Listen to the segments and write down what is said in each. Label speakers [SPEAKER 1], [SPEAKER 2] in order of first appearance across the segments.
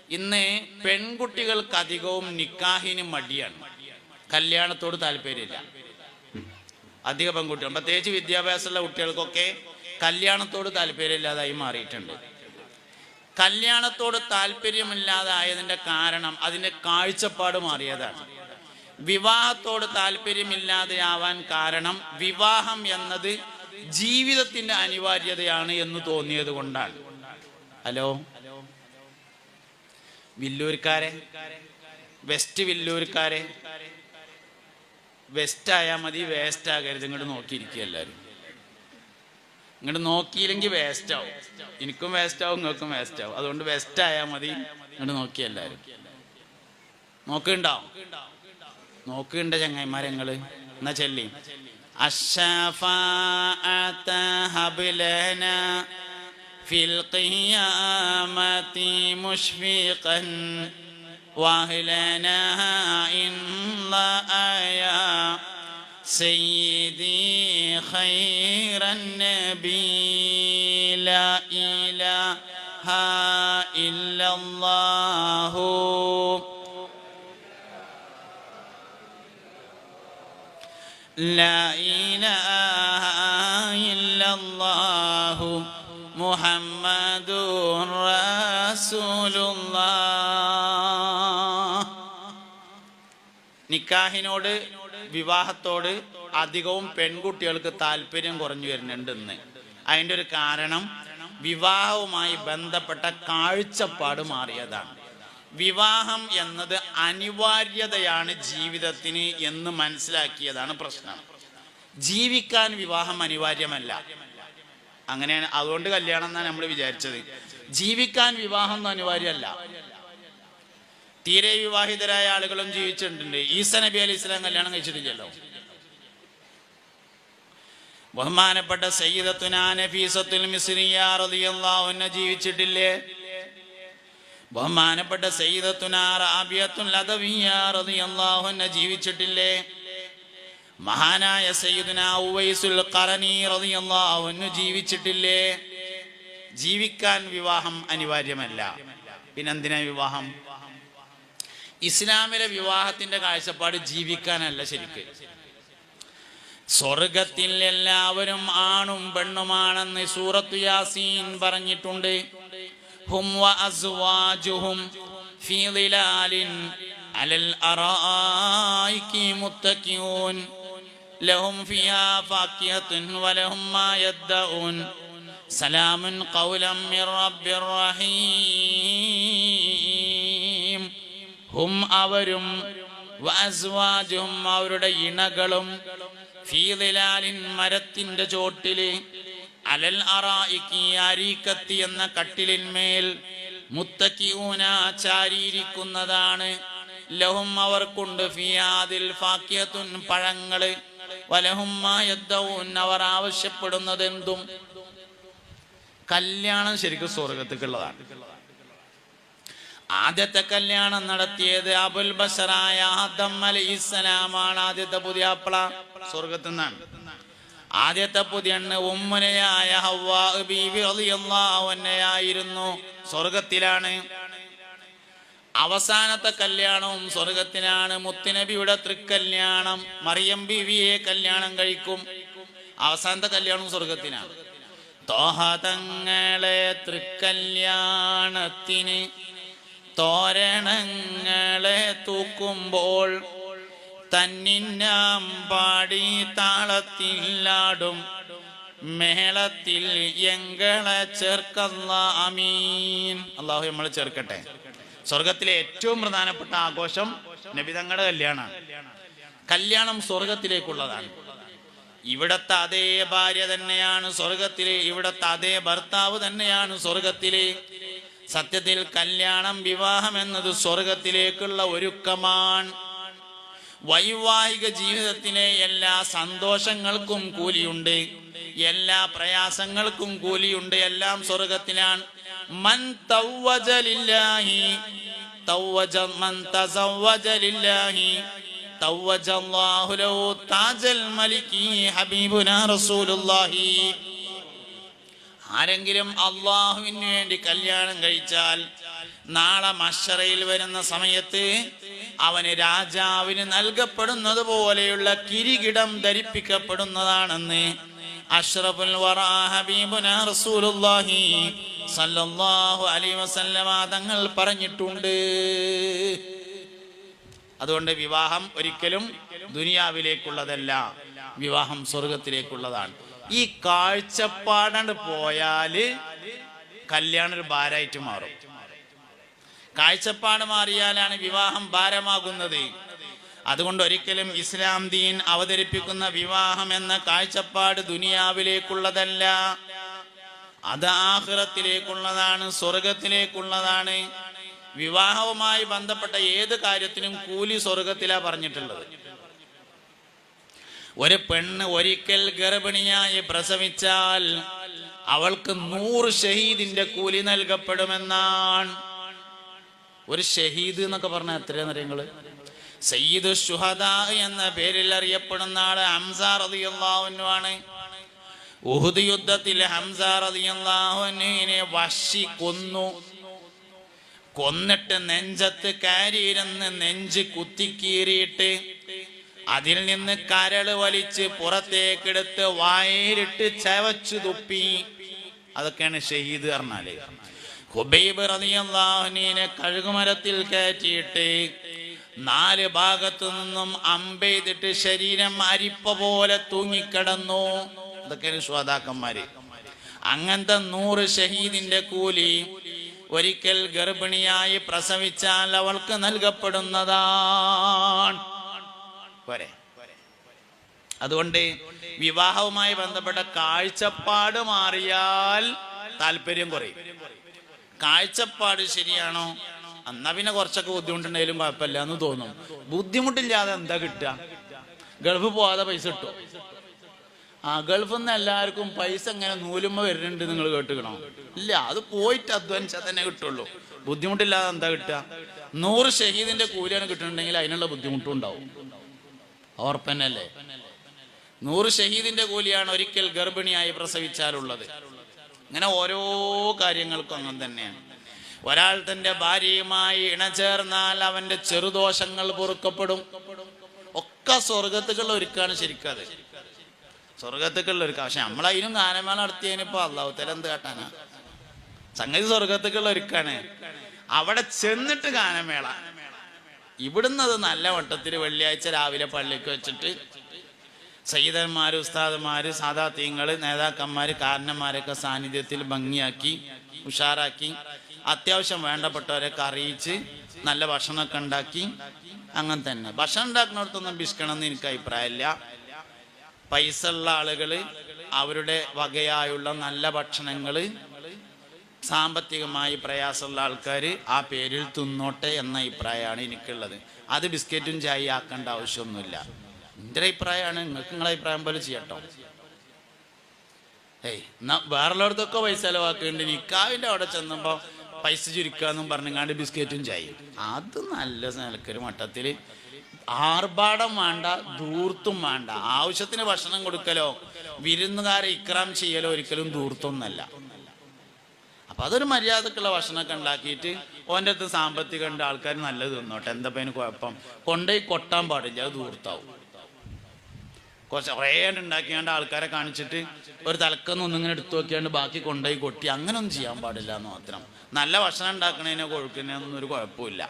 [SPEAKER 1] ഇന്ന് പെൺകുട്ടികൾക്ക് അധികവും നിക്കാഹിന് മടിയാണ്, കല്യാണത്തോട് താല്പര്യമില്ല. അധിക പെൺകുട്ടികൾ, പ്രത്യേകിച്ച് വിദ്യാഭ്യാസമുള്ള കുട്ടികൾക്കൊക്കെ കല്യാണത്തോട് താല്പര്യമില്ലാതായി മാറിയിട്ടുണ്ട്. കല്യാണത്തോട് താല്പര്യമില്ലാതായതിൻ്റെ കാരണം അതിൻ്റെ കാഴ്ചപ്പാട് മാറിയതാണ്. വിവാഹത്തോട് താല്പര്യമില്ലാതെയാവാൻ കാരണം വിവാഹം എന്നത് ജീവിതത്തിൻ്റെ അനിവാര്യതയാണ് എന്ന് തോന്നിയത് കൊണ്ടാണ്. ഹലോ വില്ലൂർക്കാരെ, വെസ്റ്റ് വില്ലൂർക്കാരെ, വെസ്റ്റ് ആയാൽ മതി, വേസ്റ്റ് ആകരുത്. ഇങ്ങോട്ട് നോക്കിയിരിക്കുക എല്ലാവരും. ഇങ്ങോട്ട് നോക്കിയില്ലെങ്കിൽ വേസ്റ്റ് ആവും. എനിക്കും വേസ്റ്റ് ആവും, നിങ്ങൾക്കും വേസ്റ്റ് ആവും. അതുകൊണ്ട് വെസ്റ്റ് ആയാൽ മതി, ഇങ്ങോട്ട് നോക്കിയ എല്ലാവരും. നോക്കുന്നുണ്ടാവും, നോക്കുന്നുണ്ട് ചങ്ങായിമാരെ നിങ്ങള്. എന്നാ ചൊല്ലി الشفاعة هب لنا في القيامة مشفقا واهلنا إن الله يا سيدي خير النبي لا إله إلا الله لا إله إلا الله محمد رسول الله. നിക്കാഹിനോട്, വിവാഹത്തോട് അധികവും പെൺകുട്ടികൾക്ക് താല്പര്യം കുറഞ്ഞു വരുന്നുണ്ട് ഇന്ന്. അതിൻ്റെ ഒരു കാരണം വിവാഹവുമായി ബന്ധപ്പെട്ട കാഴ്ചപ്പാട് മാറിയതാണ്. വിവാഹം എന്നത് അനിവാര്യതയാണ് ജീവിതത്തിന് എന്ന് മനസ്സിലാക്കിയതാണ് പ്രശ്നം. ജീവിക്കാൻ വിവാഹം അനിവാര്യമല്ല, അങ്ങനെയാണ്. അതുകൊണ്ട് കല്യാണം എന്നാണ് നമ്മൾ വിചാരിച്ചത്. ജീവിക്കാൻ വിവാഹം ഒന്നും അനിവാര്യമല്ല. തീരെ വിവാഹിതരായ ആളുകളും ജീവിച്ചിട്ടുണ്ട്. ഈസാ നബി അലൈഹി സ്വലാം കല്യാണം കഴിച്ചിട്ടില്ലല്ലോ. ബഹുമാനപ്പെട്ട സയ്യിദത്തുനാ നഫീസത്തുൽ മിസ്രിയ്യ റളിയല്ലാഹു അൻഹ ജീവിച്ചിട്ടില്ലേ? ബഹുമാനപ്പെട്ട സയ്യിദത്തുനാ റാബിയത്തുൽ അദവിയ്യ റളിയല്ലാഹു അൻഹ ജീവിച്ചിട്ടില്ലേ? മഹാനായ സയ്യിദുനാ ഉവൈസുൽ ഖറനി റളിയല്ലാഹു അൻഹു ജീവിച്ചിട്ടില്ലേ? ജീവിക്കാൻ വിവാഹം അനിവാര്യമല്ല. പിന്നെന്തിനാ വിവാഹം? ഇസ്ലാമിലെ വിവാഹത്തിന്റെ കാഴ്ചപ്പാട് ജീവിക്കാനല്ല ശരിക്ക്. സ്വർഗത്തിൽ എല്ലാവരും ആണും പെണ്ണുമാണെന്ന് സൂറത്തു യാസീൻ പറഞ്ഞിട്ടുണ്ട്. ഹും വഅസ്വാജുഹും ഫീ ളിലാലിൻ അലൽ അറായികി മുത്തഖിഊൻ ലഹും ഫിഹാ ഫാകിഹത്തുൻ വലഹും മാ യദ്ദഊൻ സലാമുൻ ഖൗലൻ മിർ റബ്ബിർ റഹീം. ഹും അവരും, വഅസ്വാജുഹും അവരുടെ ഇണകളും, ഫീ ളിലാലിൻ മരത്തിന്റെ ചോട്ടില്, അലൽ അറായികി അരീക്കത്തി എന്ന കട്ടിലിന്മേൽ, മുത്തഖിഊന ചാരിയിരിക്കുന്നതാണ്. ലഹും അവർക്കുണ്ട്, ഫിയാദിൽ ഫാക്കിയത്തുൻ പഴങ്ങള്, വലഹും മാ യദ്ദഊൻ അവർ ആവശ്യപ്പെടുന്നതെന്തും. കല്യാണം ശരിക്കും സ്വർഗത്തേക്കുള്ളതാണ്. ആദ്യത്തെ കല്യാണം നടത്തിയത് അബുൽ ബശറായ ആദം അലൈഹിസ്സലാമാണ്. ആദ്യത്തെ പുതിയാപ്ല സ്വർഗത്തിൽ നിന്നാണ്. ആദ്യത്തെ പുതിയണ്ണ് ഉമ്മുനയായ ഹവ്വാ ബീവി റളിയല്ലാഹു അൻഹയായിരുന്നു, സ്വർഗത്തിലാണ്. അവസാനത്തെ കല്യാണവും സ്വർഗത്തിലാണ്. മുത്തുനബിയുടെ തൃക്കല്യാണം, മറിയം ബീവിയെ കല്യാണം കഴിക്കും. അവസാനത്തെ കല്യാണവും സ്വർഗത്തിലാണ്. ത്വാഹ തങ്ങളെ തൃക്കല്യാണത്തിന് തോരണങ്ങളെ തൂക്കുമ്പോൾ തന്നിന്നാം പാടി താളത്തിലാടും മേളത്തിൽ എങ്ങളെ ചേർക്കല്ലാ അമീൻ. അല്ലാഹു നമ്മളെ ചേർക്കട്ടെ. സ്വർഗത്തിലെ ഏറ്റവും പ്രധാനപ്പെട്ട ആഘോഷം നബിതങ്ങളുടെ കല്യാണമാണ്. കല്യാണം സ്വർഗത്തിലേക്കുള്ളതാണ്. ഇവിടത്തെ അതേ ഭാര്യ തന്നെയാണ് സ്വർഗത്തിലെ, ഇവിടത്തെ അതേ ഭർത്താവ് തന്നെയാണ് സ്വർഗത്തിലെ. സത്യത്തിൽ കല്യാണം, വിവാഹം എന്നത് സ്വർഗത്തിലേക്കുള്ള ഒരുക്കമാണ്. വൈവാഹിക ജീവിതത്തിലെ എല്ലാ സന്തോഷങ്ങൾക്കും കൂലിയുണ്ട്, എല്ലാ പ്രയാസങ്ങൾക്കും കൂലിയുണ്ട്. എല്ലാം സ്വർഗത്തിലാണ്. മൻ തവ്വജ ലില്ലാഹി തവ്വജ മൻ തസവ്വജ ലില്ലാഹി തവ്വജല്ലാഹു ലഹു താജൽ മലികി ഹബീബുനാ റസൂലുള്ളാഹി. ആരെങ്കിലും അള്ളാഹുവിന് വേണ്ടി കല്യാണം കഴിച്ചാൽ നാളെ മഹ്ശറയിൽ വരുന്ന സമയത്ത് അവന് രാജാവിന് നൽകപ്പെടുന്നത് പോലെയുള്ള കിരീടം ധരിപ്പിക്കപ്പെടുന്നതാണെന്ന് അഷ്റഫുൽ വറാ ഹബീബുനാ റസൂലുള്ളാഹി സല്ലല്ലാഹു അലൈഹി വസല്ലമ തങ്ങൾ പറഞ്ഞിട്ടുണ്ട്. അതുകൊണ്ട് വിവാഹം ഒരിക്കലും ദുനിയാവിലേക്കുള്ളതല്ല, വിവാഹം സ്വർഗത്തിലേക്കുള്ളതാണ്. ഈ കാഴ്ചപ്പാട് പോയാല് കല്യാണം ഒരു ഭാരമായിട്ട് മാറും. കാഴ്ചപ്പാട് മാറിയാലാണ് വിവാഹം ഭാരമാകുന്നത്. അതുകൊണ്ട് ഒരിക്കലും ഇസ്ലാം ദീൻ അവതരിപ്പിക്കുന്ന വിവാഹം എന്ന കാഴ്ചപ്പാട് ദുനിയാവിലേക്കുള്ളതല്ല, അത് ആഖിറത്തിലേക്കുള്ളതാണ്, സ്വർഗത്തിലേക്കുള്ളതാണ്. വിവാഹവുമായി ബന്ധപ്പെട്ട ഏത് കാര്യത്തിനും കൂലി സ്വർഗത്തിലാ പറഞ്ഞിട്ടുള്ളത്. ഒരു പെണ്ണ് ഒരിക്കൽ ഗർഭിണിയായി പ്രസവിച്ചാൽ അവൾക്ക് 100 ഷഹീദിന്റെ കൂലി നൽകപ്പെടുമെന്നാണ്. ഒരു ഷഹീദ് എന്നൊക്കെ പറഞ്ഞാൽ എത്രയാണെന്ന് അറിയങ്ങള്? സയ്യിദു ശുഹദാ എന്ന പേരിൽ അറിയപ്പെടുന്ന ആള് ഹംസ റളിയല്ലാഹു അൻഹു ആണ്. ഉഹുദ് യുദ്ധത്തിൽ ഹംസ റളിയല്ലാഹു അൻഹുവിനെ വഹ്ശി കൊന്നിട്ട് നെഞ്ചത്ത് കാരിയിരുന്ന് നെഞ്ച് കുത്തിക്കീറിയിട്ട് അതിൽ നിന്ന് കരള് വലിച്ച് പുറത്തേക്കെടുത്ത് വായിലിട്ട് ചവച്ചു തുപ്പി. അതൊക്കെയാണ് ഷഹീദ് പറഞ്ഞാല്. ഹുബൈബ് റളിയല്ലാഹു അൻഹുവിനെ കഴുകുമരത്തിൽ കയറ്റിയിട്ട് 4 ഭാഗത്തു നിന്നും അമ്പെയ്തിട്ട് ശരീരം അരിപ്പ പോലെ തൂങ്ങിക്കിടന്നു. ഇതൊക്കെയാണ് ശുഹദാക്കന്മാര്. അങ്ങനത്തെ 100 ഷഹീദിന്റെ കൂലി ഒരിക്കൽ ഗർഭിണിയായി പ്രസവിച്ചാൽ അവൾക്ക് നൽകപ്പെടുന്നതാണ്. പോരെ? അതുകൊണ്ട് വിവാഹവുമായി ബന്ധപ്പെട്ട കാഴ്ചപ്പാട് മാറിയാൽ താല്പര്യം കുറയും. കാഴ്ചപ്പാട് ശരിയാണോ, എന്നാ പിന്നെ കുറച്ചൊക്കെ ബുദ്ധിമുട്ടുണ്ടെങ്കിലും കുഴപ്പമില്ല എന്ന് തോന്നും. ബുദ്ധിമുട്ടില്ലാതെ എന്താ കിട്ടുക? ഗൾഫ് പോവാതെ പൈസ കിട്ടും. ഗൾഫിൽ നിന്ന് എല്ലാവർക്കും പൈസ ഇങ്ങനെ നൂലുമ്പ വരുന്നുണ്ട്, നിങ്ങൾ കേട്ടുക്കണോ? ഇല്ല, അത് പോയിട്ട് അധ്വാനിച്ചാൽ തന്നെ കിട്ടുള്ളൂ. ബുദ്ധിമുട്ടില്ലാതെ എന്താ കിട്ടുക? 100 ഷഹീദിന്റെ കൂലിയാണ് കിട്ടുന്നുണ്ടെങ്കിൽ അതിനുള്ള ബുദ്ധിമുട്ടും ഉണ്ടാവും. ഓർപ്പനല്ലേ? 100 ഷഹീദിന്റെ കൂലിയാണ് ഒരിക്കൽ ഗർഭിണിയായി പ്രസവിച്ചാലുള്ളത്. ഇങ്ങനെ ഓരോ കാര്യങ്ങൾക്കും അങ്ങനെ തന്നെയാണ്. ഒരാൾ തന്റെ ഭാര്യയുമായി ഇണചേർന്നാൽ അവന്റെ ചെറുദോഷങ്ങൾ പൊറുക്കപ്പെടും. ഒക്കെ സ്വർഗത്തുക്കുള്ള ഒരുക്കാണ് ശരിക്കത്. സ്വർഗത്തുക്കുള്ള ഒരുക്ക. പക്ഷെ നമ്മളതിനും ഗാനമേള നടത്തിയതിനിപ്പോ അല്ലാഹു തആല എന്ത് കാട്ടാനാ? സംഗതി സ്വർഗത്തുക്കുള്ള ഒരുക്കാണ്. അവിടെ ചെന്നിട്ട് ഗാനമേള. ഇവിടുന്നത് നല്ല വട്ടത്തിൽ വെള്ളിയാഴ്ച രാവിലെ പള്ളിക്ക് വെച്ചിട്ട് സയ്യിദന്മാര്, ഉസ്താദന്മാര്, സാദാത്യങ്ങള്, നേതാക്കന്മാര്, കാരണന്മാരൊക്കെ സാന്നിധ്യത്തിൽ ഭംഗിയാക്കി ഉഷാറാക്കി അത്യാവശ്യം വേണ്ടപ്പെട്ടവരൊക്കെ അറിയിച്ച് നല്ല ഭക്ഷണമൊക്കെ ഉണ്ടാക്കി. അങ്ങനെ തന്നെ ഭക്ഷണം ഉണ്ടാക്കുന്നിടത്തൊന്നും പിശുക്കണമെന്ന് എനിക്ക് അഭിപ്രായമില്ല. പൈസ ഉള്ള ആളുകള് അവരുടെ വകയായുള്ള നല്ല ഭക്ഷണങ്ങള് സാമ്പത്തികമായി പ്രയാസമുള്ള ആൾക്കാർ ആ പേരിൽ തിന്നോട്ടെ എന്ന അഭിപ്രായമാണ് എനിക്കുള്ളത്. അത് ബിസ്ക്കറ്റും ചായ ആക്കേണ്ട ആവശ്യമൊന്നുമില്ല. എൻ്റെ അഭിപ്രായമാണ്. നിങ്ങൾക്ക് നിങ്ങളുടെ അഭിപ്രായം പോലെ ചെയ്യട്ടോ. വേറുള്ളടത്തൊക്കെ പൈസ ചെലവാക്കുന്നുണ്ട്. നിക്കാവിൻ്റെ അവിടെ ചെന്നുമ്പോൾ പൈസ ചുരുക്കാന്നും പറഞ്ഞാണ്ട് ബിസ്ക്കറ്റും ചായയും. അത് നല്ല നിലക്കൊരു മട്ടത്തിൽ ആർഭാടം വേണ്ട, ധൂർത്തും വേണ്ട. ആവശ്യത്തിന് ഭക്ഷണം കൊടുക്കലോ വിരുന്നുകാരെ ഇക്രാം ചെയ്യലോ ഒരിക്കലും ധൂർത്തൊന്നല്ല. അപ്പൊ അതൊരു മര്യാദക്കുള്ള ഭക്ഷണമൊക്കെ ഉണ്ടാക്കിയിട്ട് ഓൻ്റെ അടുത്ത് സാമ്പത്തികം ഉണ്ട്, ആൾക്കാർ നല്ലത് തിന്നോട്ടെ, എന്താ അതിന് കുഴപ്പം? കൊണ്ടുപോയി കൊട്ടാൻ പാടില്ല, അത് ധൂർത്താവും. കുറച്ച് കുറേ ഉണ്ടാക്കിയാണ്ട് ആൾക്കാരെ കാണിച്ചിട്ട് ഒരു തലക്കൊന്നിങ്ങനെ എടുത്തു നോക്കിയാണ്ട് ബാക്കി കൊണ്ടുപോയി കൊട്ടി, അങ്ങനൊന്നും ചെയ്യാൻ പാടില്ല എന്ന് മാത്രം. നല്ല ഭക്ഷണം ഉണ്ടാക്കണതിനോ കൊഴുക്കുന്നതിനൊന്നും ഒരു കുഴപ്പമില്ല.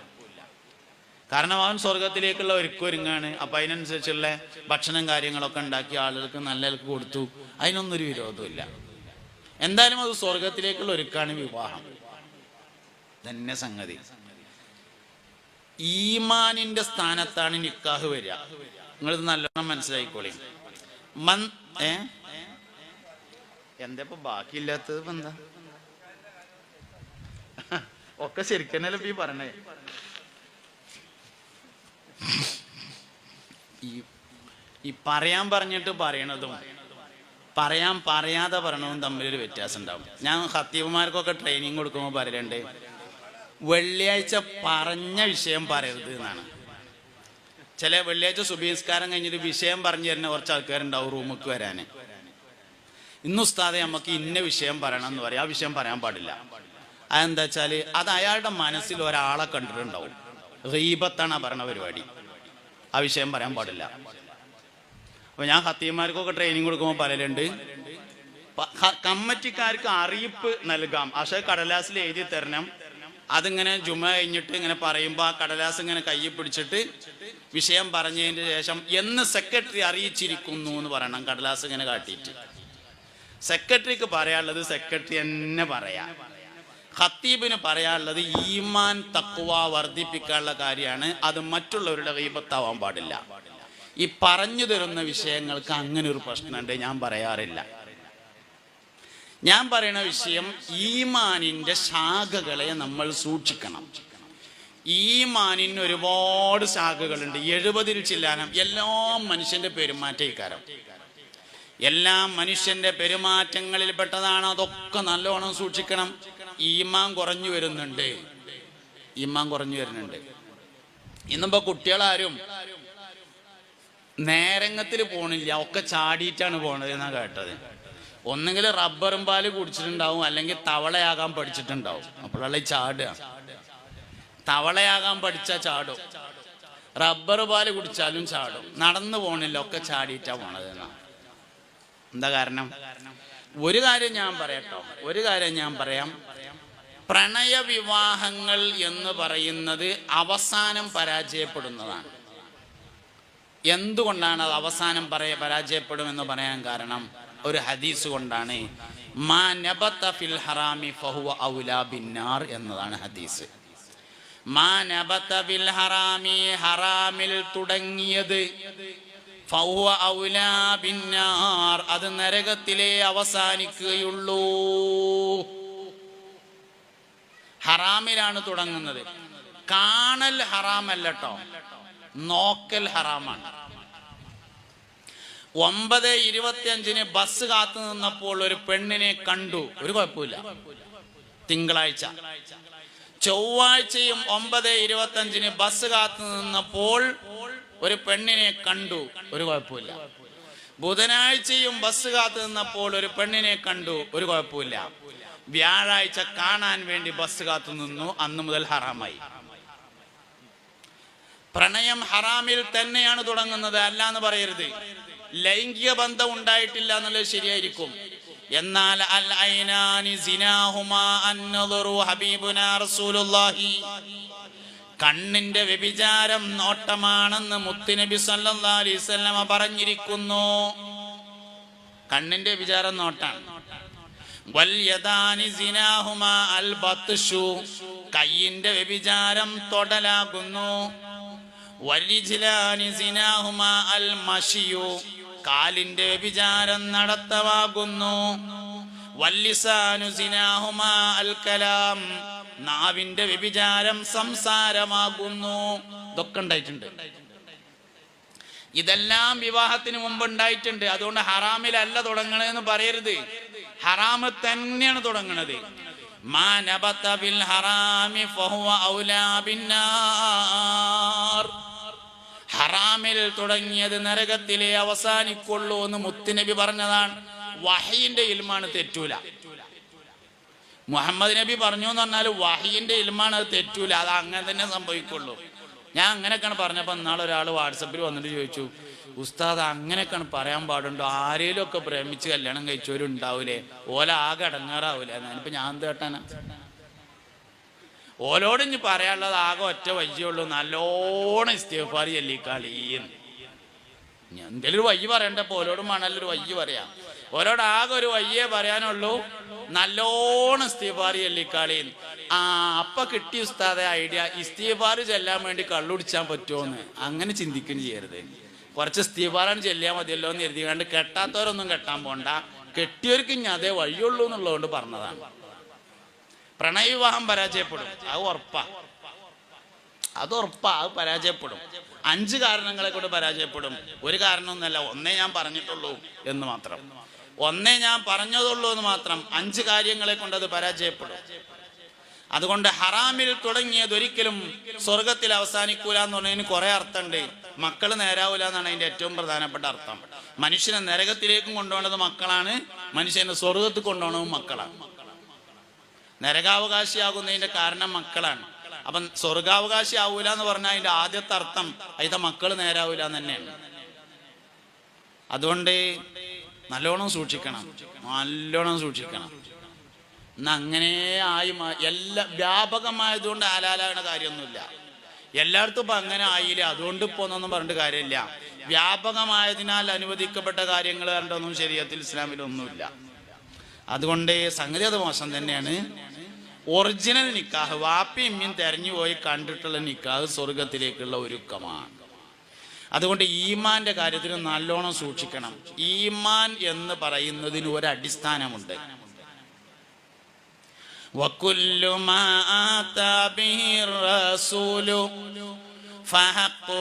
[SPEAKER 1] കാരണം അവൻ സ്വർഗത്തിലേക്കുള്ള ഒരുക്കഒരുങ്ങാണ്. അപ്പം അതിനനുസരിച്ചുള്ള ഭക്ഷണം കാര്യങ്ങളൊക്കെ ഉണ്ടാക്കി ആളുകൾക്ക് നല്ലവർക്ക് കൊടുത്തു, അതിനൊന്നൊരു വിരോധമില്ല. എന്തായാലും അത് സ്വർഗത്തിലേക്കുള്ള ഒരുക്കാണ് വിവാഹം തന്നെ സംഗതി. ഈമാനിന്റെ സ്ഥാനത്താണ് നിക്കാഹ് വരിക. നിങ്ങളിത് നല്ലോണം മനസ്സിലായിക്കോളി. എന്താ ഇപ്പൊ ബാക്കിയില്ലാത്തത്? എന്താ ഒക്കെ ശരിക്കന്നല്ലേ ഈ പറഞ്ഞേ. ഈ പറയാൻ പറഞ്ഞിട്ട് പറയണതും പറയാതെ പറയണതും തമ്മിലൊരു വ്യത്യാസം ഉണ്ടാവും. ഞാൻ ഖത്തീബുമാർക്കൊക്കെ ട്രെയിനിങ് കൊടുക്കുമ്പോൾ പറയലുണ്ട്, വെള്ളിയാഴ്ച പറഞ്ഞ വിഷയം പറയരുത് എന്നാണ്. ചില വെള്ളിയാഴ്ച സുബഹിസ്കാരം കഴിഞ്ഞിട്ട് വിഷയം പറഞ്ഞു തരുന്ന കുറച്ച് ആൾക്കാരുണ്ടാവും റൂമിക്ക് വരാൻ. ഇന്ന് ഉസ്താദെ നമുക്ക് ഇന്ന വിഷയം പറയണം എന്ന് പറയും. ആ വിഷയം പറയാൻ പാടില്ല. അതെന്താ വെച്ചാല് അത് അയാളുടെ മനസ്സിൽ ഒരാളെ കണ്ടിട്ടുണ്ടാവും. ഗീബത്താണ് പറഞ്ഞ പരിപാടി. ആ വിഷയം പറയാൻ പാടില്ല. അപ്പൊ ഞാൻ ഖത്തീബുമാർക്കൊക്കെ ട്രെയിനിങ് കൊടുക്കുമ്പോൾ പറയലുണ്ട്, കമ്മിറ്റിക്കാർക്ക് അറിയിപ്പ് നൽകാം, പക്ഷേ കടലാസിൽ എഴുതി തരണം. അതിങ്ങനെ ജുമ കഴിഞ്ഞിട്ട് ഇങ്ങനെ പറയുമ്പോൾ ആ കടലാസ് ഇങ്ങനെ കയ്യിൽ പിടിച്ചിട്ട് വിഷയം പറഞ്ഞതിന് ശേഷം എന്ന് സെക്രട്ടറി അറിയിച്ചിരിക്കുന്നു എന്ന് പറയണം. കടലാസ് ഇങ്ങനെ കാട്ടിയിട്ട് സെക്രട്ടറിക്ക് പറയാനുള്ളത് സെക്രട്ടറി തന്നെ പറയാം. ഖത്തീബിന് പറയാനുള്ളത് ഈമാൻ തഖ്വ വർദ്ധിപ്പിക്കാനുള്ള കാര്യമാണ്. അത് മറ്റുള്ളവരുടെ ഗീബത്താവാൻ പാടില്ല. ഈ പറഞ്ഞു തരുന്ന വിഷയങ്ങൾക്ക് അങ്ങനെ ഒരു പ്രശ്നമുണ്ട്, ഞാൻ പറയാറില്ല. ഞാൻ പറയുന്ന വിഷയം ഈമാനിന്റെ ശാഖകളെ നമ്മൾ സൂക്ഷിക്കണം. ഈമാനിന് ഒരുപാട് ശാഖകളുണ്ട്, 70-ൽ ചില്ലാനം. എല്ലാം മനുഷ്യന്റെ പെരുമാറ്റക്കാരം, എല്ലാം മനുഷ്യന്റെ പെരുമാറ്റങ്ങളിൽ പെട്ടതാണ്. അതൊക്കെ നല്ലോണം സൂക്ഷിക്കണം. ഈമാൻ കുറഞ്ഞു വരുന്നുണ്ട്, ഈമാൻ കുറഞ്ഞു വരുന്നുണ്ട്. ഇന്നിപ്പോ കുട്ടികളാരും നേരങ്ങത്തിൽ പോണില്ല, ഒക്കെ ചാടിയിട്ടാണ് പോണത് എന്നാ കേട്ടത്. ഒന്നെങ്കിൽ റബ്ബറും പാല് കുടിച്ചിട്ടുണ്ടാവും, അല്ലെങ്കിൽ തവളയാകാൻ പഠിച്ചിട്ടുണ്ടാവും. അപ്പോഴല്ല ചാടുക. തവളയാകാൻ പഠിച്ചാൽ ചാടും, റബ്ബർ പാല് കുടിച്ചാലും ചാടും. നടന്നു പോണില്ല, ഒക്കെ ചാടിയിട്ടാ പോണത് എന്നാ. എന്താ കാരണം? ഒരു കാര്യം ഞാൻ പറയട്ടോ, ഒരു കാര്യം ഞാൻ പറയാം. പ്രണയവിവാഹങ്ങൾ എന്ന് പറയുന്നത് അവസാനം പരാജയപ്പെടുന്നതാണ്. എന്തുകൊണ്ടാണ് അത് അവസാനം പരാജയപ്പെടുമെന്ന് പറയാൻ കാരണം ഒരു ഹദീസ് കൊണ്ടാണ്. മാ നബത ഫിൽ ഹറാമി ഫഹുവ ഔലാ ബിന്നാർ എന്നതാണ് ഹദീസ്. മാ നബത ഫിൽ ഹറാമി, ഹറാമിൽ തുടങ്ങിയത്, ഫഹുവ ഔലാ ബിന്നാർ, അത് നരകത്തിലേ അവസാനിക്കുകയുള്ളൂ. ഹറാമിലാണ് തുടങ്ങുന്നത്. കാണൽ ഹറാമല്ല ട്ടോ, നോക്കൽ ഹറാമാണ്. 9:25 ബസ് കാത്തു നിന്നപ്പോൾ ഒരു പെണ്ണിനെ കണ്ടു, ഒരു കുഴപ്പമില്ല. തിങ്കളാഴ്ച. ചൊവ്വാഴ്ചയും 9:25 ബസ് കാത്തു നിന്നപ്പോൾ ഒരു പെണ്ണിനെ കണ്ടു, ഒരു കുഴപ്പമില്ല. ബുധനാഴ്ചയും ബസ് കാത്തു നിന്നപ്പോൾ ഒരു പെണ്ണിനെ കണ്ടു, ഒരു കുഴപ്പമില്ല. വ്യാഴാഴ്ച കാണാൻ വേണ്ടി ബസ് കാത്തു നിന്നു, അന്ന് മുതൽ ഹറാമായി. പ്രണയം ഹറാമിൽ തന്നെയാണ് തുടങ്ങുന്നത്, അല്ല എന്ന് പറയരുത്. ലൈംഗിക ബന്ധം ഉണ്ടായിട്ടില്ല എന്നുള്ളത് ശരിയായിരിക്കും. എന്നാൽ അൽ ഐനാനി സിനാഹുമാ അന്നദറു ഹബീബുനാ റസൂലുള്ളാഹി, കണ്ണിന്റെ വ്യഭിചാരം നോട്ടമാണെന്ന് മുത്തുനബി സല്ലല്ലാഹു അലൈഹി വസല്ലമ പറഞ്ഞിരിക്കുന്നു. കണ്ണിന്റെ വ്യഭിചാരം നോട്ടാണ്. വൽ യദാനി സിനാഹുമാ അൽ ബത്ഷു, കയ്യിന്റെ വ്യഭിചാരം തൊടലാകുന്നു. വൽരിജ്ലാനി സിനാഹുമാ അൽ മശിയു, കാലിന്റെ വ്യഭിചാരം നടത്തമാകുന്നു. വല്ലിസാനു സിനാഹുമാ അൽ കലാം, നാവിന്റെ വ്യഭിചാരം സംസാരമാകുന്നു. ഇതൊക്കെ ഉണ്ടായിട്ടുണ്ട്. ഇതെല്ലാം വിവാഹത്തിന് മുമ്പ് ഉണ്ടായിട്ടുണ്ട്. അതുകൊണ്ട് ഹറാമിലല്ല തുടങ്ങണതെന്ന് പറയരുത്, ഹറാമ് തന്നെയാണ് തുടങ്ങണത്. മാ നബത ബിൽ ഹറാമി ഫഹുവ ഔലാ ബിന്നാർ, ഹറാമിൽ തുടങ്ങിയത് നരകത്തിലെ അവസാനിക്കുള്ളൂ എന്ന് മുത്തുനബി പറഞ്ഞതാണ്. വഹയിന്റെ ഇൽമാണ്, തെറ്റൂല. മുഹമ്മദ് നബി പറഞ്ഞു എന്ന് പറഞ്ഞാൽ വഹയിന്റെ ഇൽമാണ്, അത് തെറ്റൂല. അത് അങ്ങനെ തന്നെ സംഭവിക്കുള്ളൂ. ഞാൻ അങ്ങനെയൊക്കെയാണ് പറഞ്ഞപ്പോൾ ഇന്നാളെ ഒരാൾ വാട്സപ്പിൽ വന്നിട്ട് ചോദിച്ചു, ഉസ്താദ് അങ്ങനെയൊക്കെയാണ് പറയാൻ പാടുണ്ടോ? ആരേലും ഒക്കെ പ്രേമിച്ച് കല്യാണം കഴിച്ചവരുണ്ടാവൂലേ, ഓല ആകെ അടങ്ങാറാവൂലേ? ഞാനിപ്പോൾ ഞാൻ എന്ത് കേട്ടാനാ? ഓലോട് ഇനി പറയാനുള്ളത് ആകെ ഒറ്റ വയ്യുള്ളൂ, നല്ലോണം ഇസ്തിഗ്ഫാർ ചൊല്ലിക്കാളീന്ന്. ഞാൻ എന്തെങ്കിലും ഒരു വയ്യ പറയണ്ടപ്പോൾ ഓലോടും വേണമല്ലോ വയ്യ പറയാം. ഓരോട് ആകെ ഒരു വയ്യേ പറയാനുള്ളൂ, നല്ലോണം ഇസ്തിഗ്ഫാർ ചൊല്ലിക്കാളീന്ന്. അപ്പൊ കിട്ടിയ ഉസ്താദെ ഐഡിയ, ഇസ്തിഗ്ഫാർ ചെല്ലാൻ വേണ്ടി കള്ളുടിച്ചാൻ പറ്റുമോന്ന് അങ്ങനെ ചിന്തിക്കുകയും ചെയ്യരുത്. കുറച്ച് ഇസ്തിഗ്ഫാറാണ് ചെല്ലിയാൽ മതിയല്ലോ എന്ന് കരുതി കണ്ട് കെട്ടാത്തവരൊന്നും കെട്ടാൻ പോണ്ട, കെട്ടിയവർക്ക് ഇനി അതേ വഴിയുള്ളൂ എന്നുള്ളതുകൊണ്ട് പറഞ്ഞതാണ്. പ്രണയവിവാഹം പരാജയപ്പെടും, അത് ഉറപ്പാ, അത് ഉറപ്പാ, അത് പരാജയപ്പെടും. 5 കാരണങ്ങളെ കൊണ്ട് പരാജയപ്പെടും. ഒരു കാരണമൊന്നുമല്ല, ഒന്നേ ഞാൻ പറഞ്ഞിട്ടുള്ളൂ എന്ന് മാത്രം, ഒന്നേ ഞാൻ പറഞ്ഞതുള്ളൂ എന്ന് മാത്രം. 5 കാര്യങ്ങളെ കൊണ്ട് അത് പരാജയപ്പെടും. അതുകൊണ്ട് ഹറാമിൽ തുടങ്ങിയത് ഒരിക്കലും സ്വർഗത്തിൽ അവസാനിക്കൂല എന്ന് പറഞ്ഞതിന് കുറെ അർത്ഥമുണ്ട്. മക്കൾ നേരാവൂല എന്നാണ് അതിന്റെ ഏറ്റവും പ്രധാനപ്പെട്ട അർത്ഥം. മനുഷ്യനെ നരകത്തിലേക്കും കൊണ്ടുപോകേണ്ടത് മക്കളാണ്, മനുഷ്യനെ സ്വർഗത്തിൽ കൊണ്ടുപോകണതും മക്കളാണ്. നരകാവകാശിയാകുന്നതിന്റെ കാരണം മക്കളാണ്. അപ്പം സ്വർഗാവകാശി ആവൂല എന്ന് പറഞ്ഞാൽ അതിന്റെ ആദ്യത്തെ അർത്ഥം അതിന്റെ മക്കൾ നേരാവൂല എന്ന് തന്നെയാണ്. അതുകൊണ്ട് നല്ലോണം സൂക്ഷിക്കണം, നല്ലോണം സൂക്ഷിക്കണം. ഇന്ന് അങ്ങനെ ആയി എല്ലാ വ്യാപകമായതുകൊണ്ട് ഹലാലാകുന്ന കാര്യമൊന്നുമില്ല. എല്ലായിടത്തും ഇപ്പൊ അങ്ങനെ ആയില്ല, അതുകൊണ്ട് ഇപ്പൊ ഒന്നൊന്നും പറഞ്ഞിട്ട് കാര്യമില്ല. വ്യാപകമായതിനാൽ അനുവദിക്കപ്പെട്ട കാര്യങ്ങൾ കണ്ടൊന്നും ശരീഅത്തിൽ ഇസ്ലാമിലൊന്നുമില്ല. അതുകൊണ്ട് സംഗതി അത് മോശം തന്നെയാണ്. ഒറിജിനൽ നിക്കാഹ് വാപ്പി ഇമ്മിയും തെരഞ്ഞു പോയി കണ്ടിട്ടുള്ള നിക്കാഹ് സ്വർഗത്തിലേക്കുള്ള ഒരുക്കമാണ്. അതുകൊണ്ട് ഈമാന്റെ കാര്യത്തിൽ നല്ലോണം സൂക്ഷിക്കണം. ഈമാൻ എന്ന് പറയുന്നതിന് ഒരടിസ്ഥാനമുണ്ട്. വകുല്ലു മാ ആതാ ബിഹിർ റസൂലു ഫഹഖു